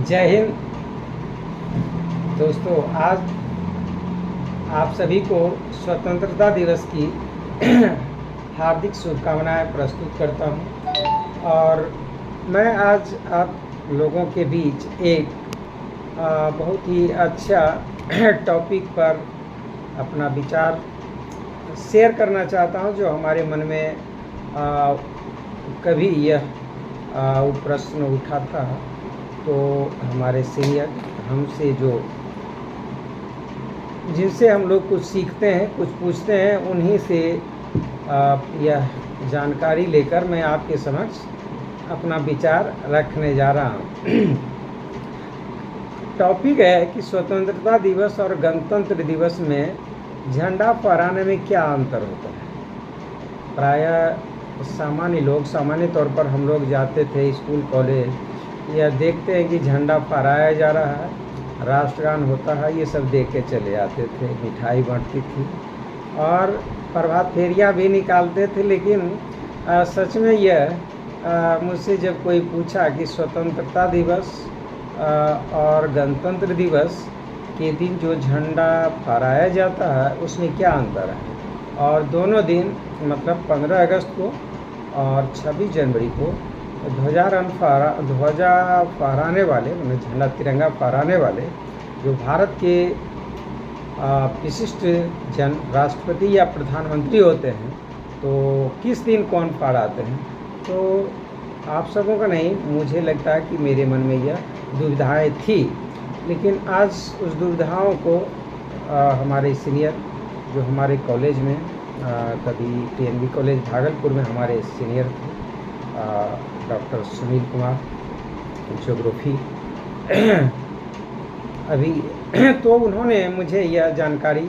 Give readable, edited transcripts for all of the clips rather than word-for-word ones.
जय हिंद दोस्तों। आज आप सभी को स्वतंत्रता दिवस की हार्दिक शुभकामनाएं प्रस्तुत करता हूं। और मैं आज आप लोगों के बीच एक बहुत ही अच्छा टॉपिक पर अपना विचार शेयर करना चाहता हूं, जो हमारे मन में कभी यह वो प्रश्न उठा था। तो हमारे सीनियर हमसे जिनसे हम लोग कुछ सीखते हैं, कुछ पूछते हैं, उन्हीं से यह जानकारी लेकर मैं आपके समक्ष अपना विचार रखने जा रहा हूँ। टॉपिक है कि स्वतंत्रता दिवस और गणतंत्र दिवस में झंडा फहराने में क्या अंतर होता है। प्रायः सामान्य तौर पर हम लोग जाते थे स्कूल कॉलेज, या देखते हैं कि झंडा फहराया जा रहा है, राष्ट्रगान होता है, ये सब देख के चले आते थे। मिठाई बांटती थी और प्रभात फेरियाँ भी निकालते थे। लेकिन सच में यह मुझसे जब कोई पूछा कि स्वतंत्रता दिवस और गणतंत्र दिवस के दिन जो झंडा फहराया जाता है उसमें क्या अंतर है, और दोनों दिन मतलब 15 अगस्त को और 26 जनवरी को ध्वजा फहराने वाले, मतलब झंडा तिरंगा फहराने वाले जो भारत के विशिष्ट राष्ट्रपति या प्रधानमंत्री होते हैं, तो किस दिन कौन फहराते हैं। तो आप सबों का नहीं, मुझे लगता है कि मेरे मन में यह दुविधाएं थी। लेकिन आज उस दुविधाओं को हमारे सीनियर जो हमारे कॉलेज में कभी टीएनबी कॉलेज भागलपुर में हमारे सीनियर थे, डॉक्टर सुनील कुमार, ज्योग्राफी अभी तो उन्होंने मुझे यह जानकारी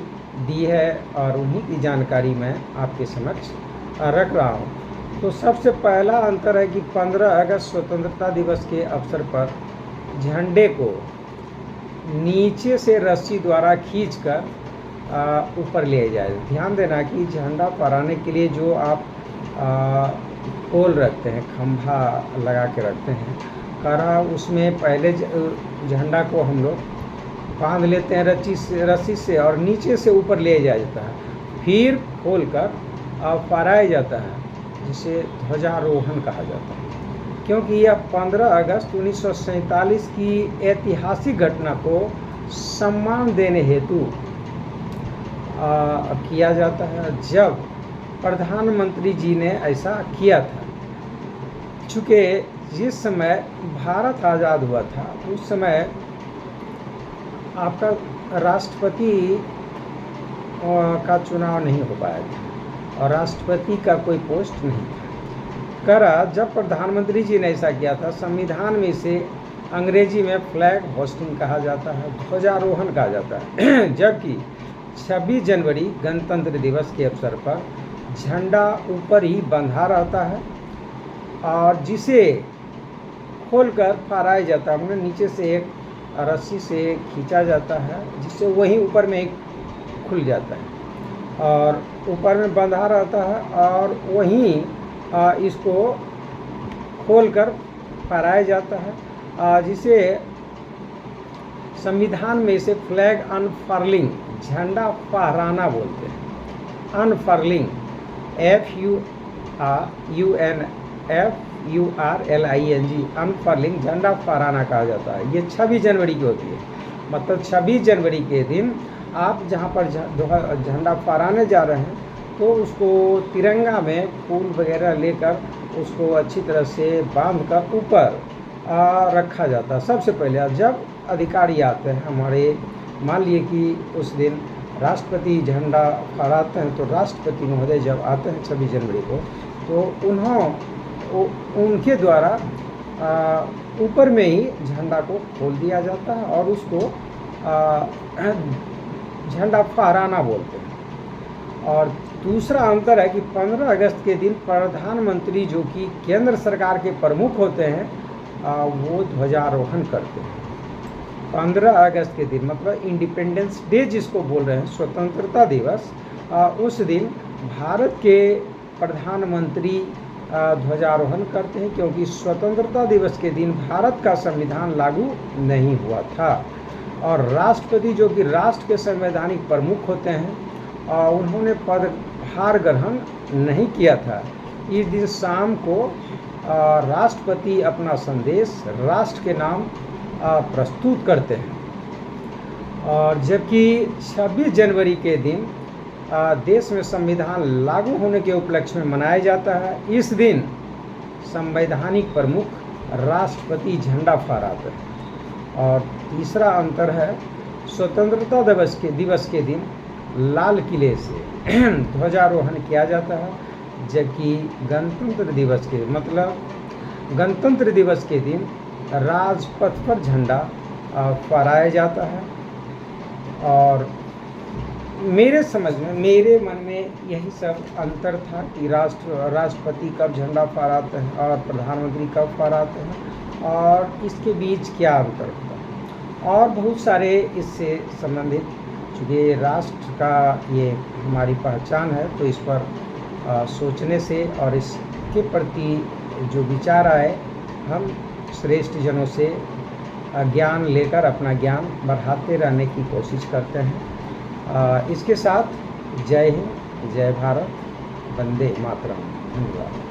दी है और उन्हीं की जानकारी मैं आपके समक्ष रख रहा हूँ। तो सबसे पहला अंतर है कि 15 अगस्त स्वतंत्रता दिवस के अवसर पर झंडे को नीचे से रस्सी द्वारा खींचकर ऊपर ले जाए। ध्यान देना कि झंडा फहराने के लिए जो आप पोल रखते हैं, खंभा लगा के रखते हैं करा, उसमें पहले झंडा को हम लोग बांध लेते हैं रस्सी से और नीचे से ऊपर ले जाया जाता है, फिर खोलकर फहराया जाता है, जिसे ध्वजारोहण कहा जाता है। क्योंकि यह 15 अगस्त 1947 की ऐतिहासिक घटना को सम्मान देने हेतु किया जाता है, जब प्रधानमंत्री जी ने ऐसा किया था। चूँकि जिस समय भारत आज़ाद हुआ था उस समय आपका राष्ट्रपति का चुनाव नहीं हो पाया था और राष्ट्रपति का कोई पोस्ट नहीं था। जब प्रधानमंत्री जी ने ऐसा किया था, संविधान में इसे अंग्रेजी में फ्लैग होस्टिंग कहा जाता है, ध्वजारोहण कहा जाता है। जबकि 26 जनवरी गणतंत्र दिवस के अवसर पर झंडा ऊपर ही बंधा रहता है और जिसे खोलकर फहराया जाता है। मतलब नीचे से एक रस्सी से खींचा जाता है, जिससे वहीं ऊपर में एक खुल जाता है और ऊपर में बंधा रहता है और वहीं इसको खोलकर फहराया जाता है, जिसे संविधान में इसे फ्लैग अनफर्लिंग, झंडा फहराना बोलते हैं। अनफर्लिंग FURLING, अनफर्लिंग, झंडा फहराना कहा जाता है। ये 26 जनवरी की होती है। मतलब 26 जनवरी के दिन आप जहाँ पर झंडा फहराने जा रहे हैं तो उसको तिरंगा में फूल वगैरह लेकर उसको अच्छी तरह से बांध कर ऊपर रखा जाता है। सबसे पहले जब अधिकारी आते हैं हमारे, मान लिए कि उस दिन राष्ट्रपति झंडा फहराते हैं, तो राष्ट्रपति महोदय जब आते हैं 26 जनवरी को, तो उनके द्वारा ऊपर में ही झंडा को खोल दिया जाता है और उसको झंडा फहराना बोलते हैं। और दूसरा अंतर है कि 15 अगस्त के दिन प्रधानमंत्री जो कि केंद्र सरकार के प्रमुख होते हैं, वो ध्वजारोहण करते हैं। 15 अगस्त के दिन मतलब इंडिपेंडेंस डे जिसको बोल रहे हैं, स्वतंत्रता दिवस, उस दिन भारत के प्रधानमंत्री ध्वजारोहण करते हैं, क्योंकि स्वतंत्रता दिवस के दिन भारत का संविधान लागू नहीं हुआ था और राष्ट्रपति जो कि राष्ट्र के संवैधानिक प्रमुख होते हैं उन्होंने पदभार ग्रहण नहीं किया था। इस दिन शाम को राष्ट्रपति अपना संदेश राष्ट्र के नाम प्रस्तुत करते हैं। और जबकि 26 जनवरी के दिन देश में संविधान लागू होने के उपलक्ष्य में मनाया जाता है। इस दिन संवैधानिक प्रमुख राष्ट्रपति झंडा फहराते हैं। और तीसरा अंतर है, स्वतंत्रता दिवस के दिन लाल किले से ध्वजारोहण किया जाता है, जबकि गणतंत्र दिवस के दिन राजपथ पर झंडा फहराया जाता है। और मेरे मन में यही सब अंतर था कि राष्ट्रपति कब झंडा फहराते हैं और प्रधानमंत्री कब फहराते हैं और इसके बीच क्या अंतर होता है। और बहुत सारे इससे संबंधित, चूँकि राष्ट्र का ये हमारी पहचान है, तो इस पर सोचने से और इसके प्रति जो विचार आए, हम श्रेष्ठ जनों से ज्ञान लेकर अपना ज्ञान बढ़ाते रहने की कोशिश करते हैं। इसके साथ जय हिंद, जय भारत, वंदे मातरम। धन्यवाद।